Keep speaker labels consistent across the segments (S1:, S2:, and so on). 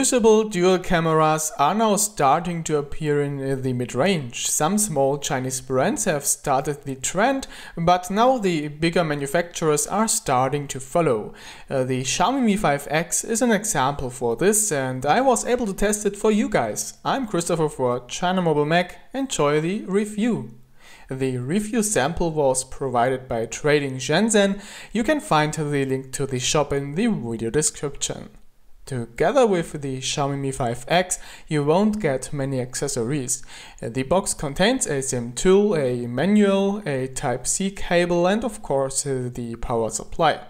S1: Reusable dual cameras are now starting to appear in the mid-range. Some small Chinese brands have started the trend, but now the bigger manufacturers are starting to follow. The Xiaomi Mi 5X is an example for this, and I was able to test it for you guys. I'm Christopher for ChinaMobileMag. Enjoy the review. The review sample was provided by Trading Shenzhen. You can find the link to the shop in the video description. Together with the Xiaomi Mi 5X, you won't get many accessories. The box contains a SIM tool, a manual, a Type-C cable and of course the power supply.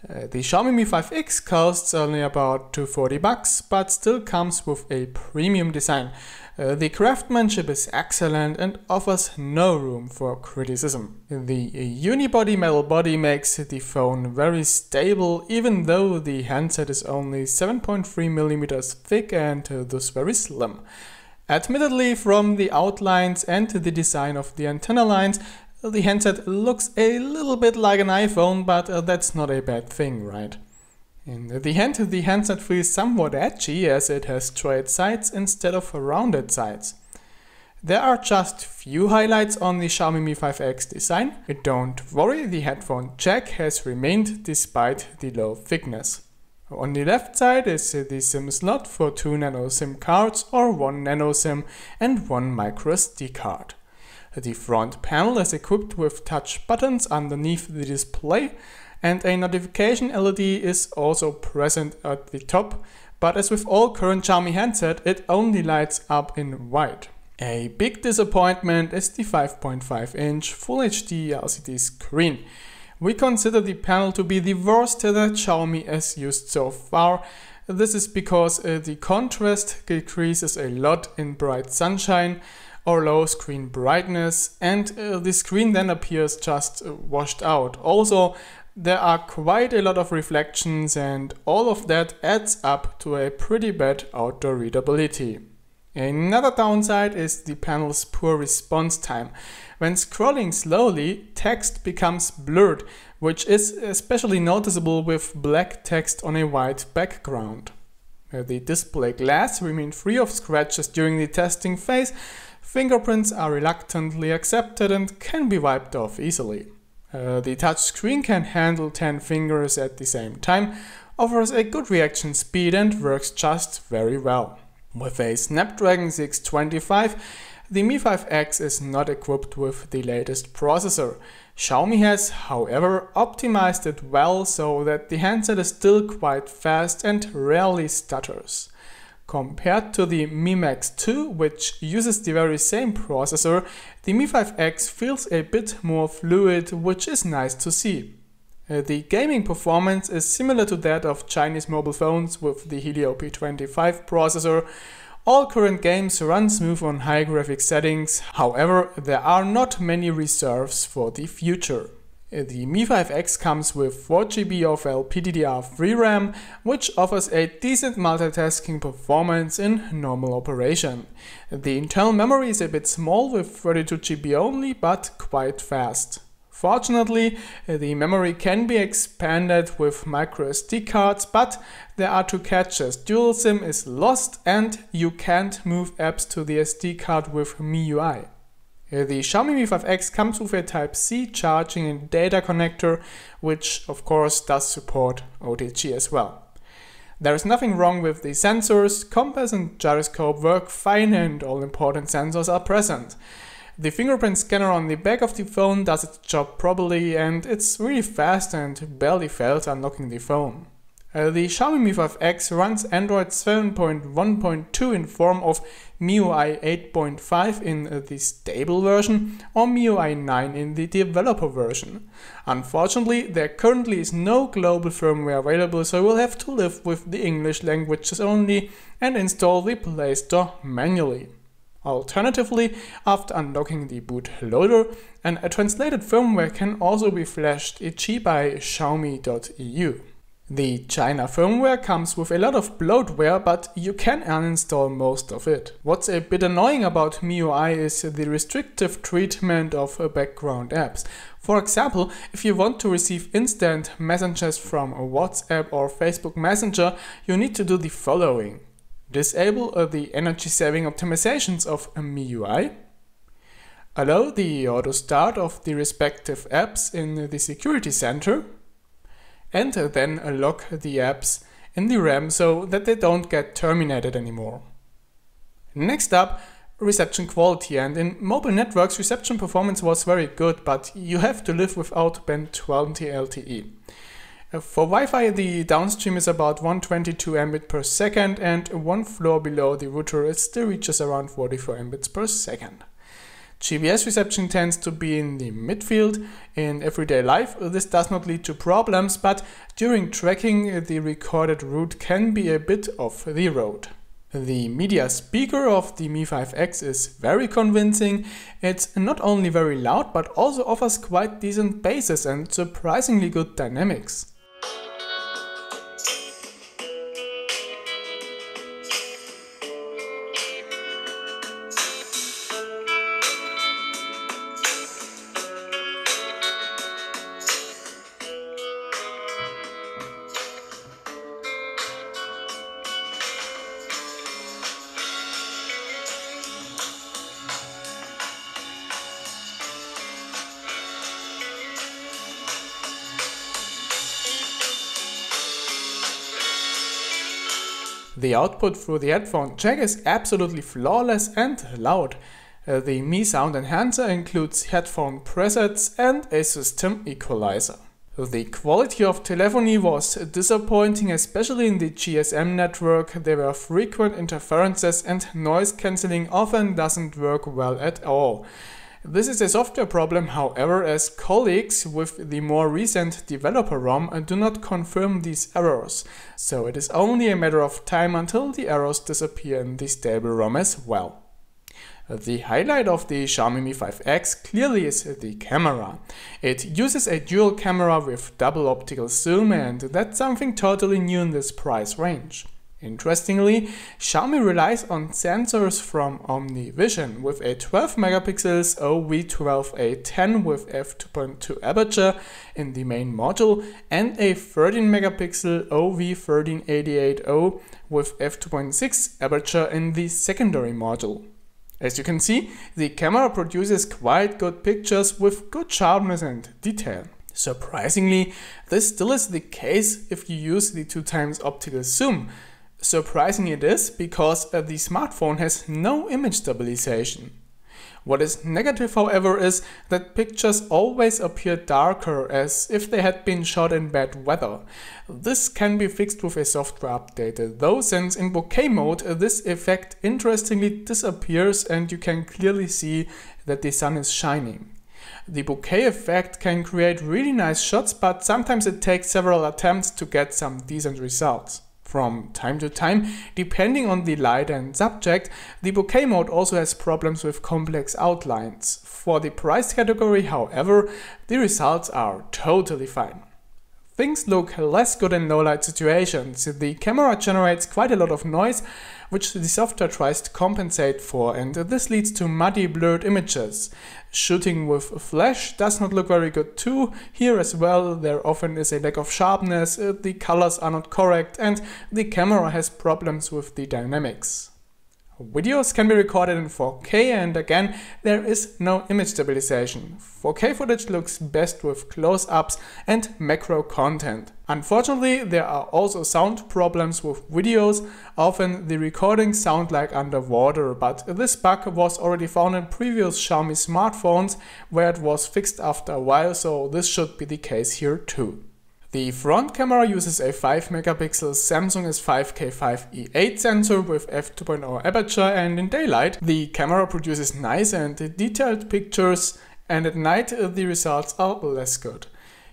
S1: The Xiaomi Mi 5X costs only about $240, but still comes with a premium design. The craftsmanship is excellent and offers no room for criticism. The unibody metal body makes the phone very stable, even though the handset is only 7.3 mm thick and thus very slim. Admittedly, from the outlines and the design of the antenna lines, the handset looks a little bit like an iPhone, but that's not a bad thing, right? In the hand, the handset feels somewhat edgy as it has straight sides instead of rounded sides. There are just few highlights on the Xiaomi Mi 5X design. Don't worry, the headphone jack has remained despite the low thickness. On the left side is the SIM slot for 2 Nano SIM cards or 1 Nano SIM and 1 microSD card. The front panel is equipped with touch buttons underneath the display, and a notification LED is also present at the top, but as with all current Xiaomi handsets, it only lights up in white. A big disappointment is the 5.5-inch Full HD LCD screen. We consider the panel to be the worst that Xiaomi has used so far. This is because the contrast decreases a lot in bright sunshine or low screen brightness, and the screen then appears just washed out. Also, there are quite a lot of reflections, and all of that adds up to a pretty bad outdoor readability. Another downside is the panel's poor response time. When scrolling slowly, text becomes blurred, which is especially noticeable with black text on a white background. The display glass remained free of scratches during the testing phase. Fingerprints are reluctantly accepted and can be wiped off easily. The touchscreen can handle 10 fingers at the same time, offers a good reaction speed and works just very well. With a Snapdragon 625, the Mi 5X is not equipped with the latest processor. Xiaomi has, however, optimized it well so that the handset is still quite fast and rarely stutters. Compared to the Mi Max 2, which uses the very same processor, the Mi 5X feels a bit more fluid, which is nice to see. The gaming performance is similar to that of Chinese mobile phones with the Helio P25 processor. All current games run smooth on high graphics settings, however, there are not many reserves for the future. The Mi 5X comes with 4GB of LPDDR3 RAM, which offers a decent multitasking performance in normal operation. The internal memory is a bit small with 32GB only, but quite fast. Fortunately, the memory can be expanded with microSD cards, but there are two catches. Dual SIM is lost and you can't move apps to the SD card with MIUI. The Xiaomi Mi 5X comes with a Type-C charging and data connector, which of course does support OTG as well. There is nothing wrong with the sensors. Compass and gyroscope work fine and all important sensors are present. The fingerprint scanner on the back of the phone does its job properly, and it's really fast and barely fails unlocking the phone. The Xiaomi Mi 5X runs Android 7.1.2 in form of MIUI 8.5 in the stable version or MIUI 9 in the developer version. Unfortunately, there currently is no global firmware available, so we'll have to live with the English languages only and install the Play Store manually. Alternatively, after unlocking the bootloader, a translated firmware can also be flashed, e.g. by Xiaomi.eu. The China firmware comes with a lot of bloatware, but you can uninstall most of it. What's a bit annoying about MIUI is the restrictive treatment of background apps. For example, if you want to receive instant messages from WhatsApp or Facebook Messenger, you need to do the following. Disable the energy-saving optimizations of MIUI. Allow the auto start of the respective apps in the security center. And then lock the apps in the RAM so that they don't get terminated anymore. Next up, reception quality, and in mobile networks reception performance was very good, but you have to live without band 20 LTE. For Wi-Fi the downstream is about 122 Mbit per second, and one floor below the router it still reaches around 44 Mbits per second. GPS reception tends to be in the midfield. In everyday life this does not lead to problems, but during tracking the recorded route can be a bit off the road. The media speaker of the Mi 5X is very convincing. It's not only very loud but also offers quite decent basses and surprisingly good dynamics. The output through the headphone jack is absolutely flawless and loud. The Mi Sound Enhancer includes headphone presets and a system equalizer. The quality of telephony was disappointing, especially in the GSM network. There were frequent interferences and noise cancelling often doesn't work well at all. This is a software problem, however, as colleagues with the more recent developer ROM do not confirm these errors, so it is only a matter of time until the errors disappear in the stable ROM as well. The highlight of the Xiaomi Mi 5X clearly is the camera. It uses a dual camera with double optical zoom, and that's something totally new in this price range. Interestingly, Xiaomi relies on sensors from OmniVision with a 12 megapixels OV12A10 with f2.2 aperture in the main module and a 13 megapixel OV13880 with f2.6 aperture in the secondary module. As you can see, the camera produces quite good pictures with good sharpness and detail. Surprisingly, this still is the case if you use the 2x optical zoom. Surprising it is because the smartphone has no image stabilization. What is negative, however, is that pictures always appear darker as if they had been shot in bad weather. This can be fixed with a software update, though, since in bokeh mode this effect interestingly disappears and you can clearly see that the sun is shining. The bokeh effect can create really nice shots, but sometimes it takes several attempts to get some decent results. From time to time, depending on the light and subject, the bokeh mode also has problems with complex outlines. For the price category, however, the results are totally fine. Things look less good in low light situations. The camera generates quite a lot of noise, which the software tries to compensate for, and this leads to muddy, blurred images. Shooting with flash does not look very good too. Here as well, there often is a lack of sharpness, the colors are not correct, and the camera has problems with the dynamics. Videos can be recorded in 4K, and again, there is no image stabilization. 4K footage looks best with close-ups and macro content. Unfortunately, there are also sound problems with videos. Often the recordings sound like underwater, but this bug was already found in previous Xiaomi smartphones where it was fixed after a while, so this should be the case here too. The front camera uses a 5 megapixel Samsung S5K5E8 sensor with f2.0 aperture, and in daylight the camera produces nice and detailed pictures, and at night the results are less good.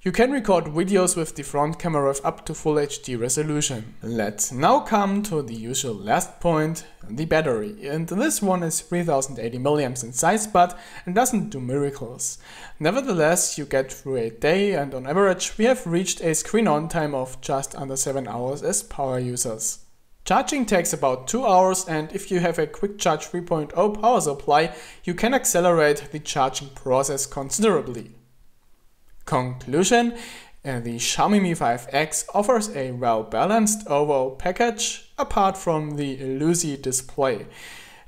S1: You can record videos with the front camera with up to Full HD resolution. Let's now come to the usual last point, the battery. And this one is 3080 mAh in size, but it doesn't do miracles. Nevertheless, you get through a day, and on average we have reached a screen on time of just under 7 hours as power users. Charging takes about 2 hours, and if you have a quick charge 3.0 power supply, you can accelerate the charging process considerably. Conclusion: the Xiaomi Mi 5X offers a well-balanced overall package, apart from the Lucy display.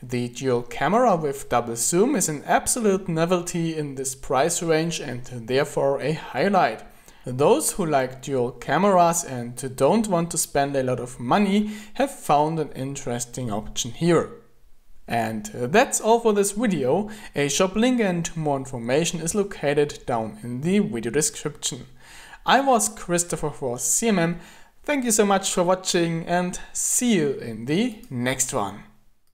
S1: The dual camera with double zoom is an absolute novelty in this price range and therefore a highlight. Those who like dual cameras and don't want to spend a lot of money have found an interesting option here. And that's all for this video. A shop link and more information is located down in the video description. I was Christopher for CMM. Thank you so much for watching and see you in the next one.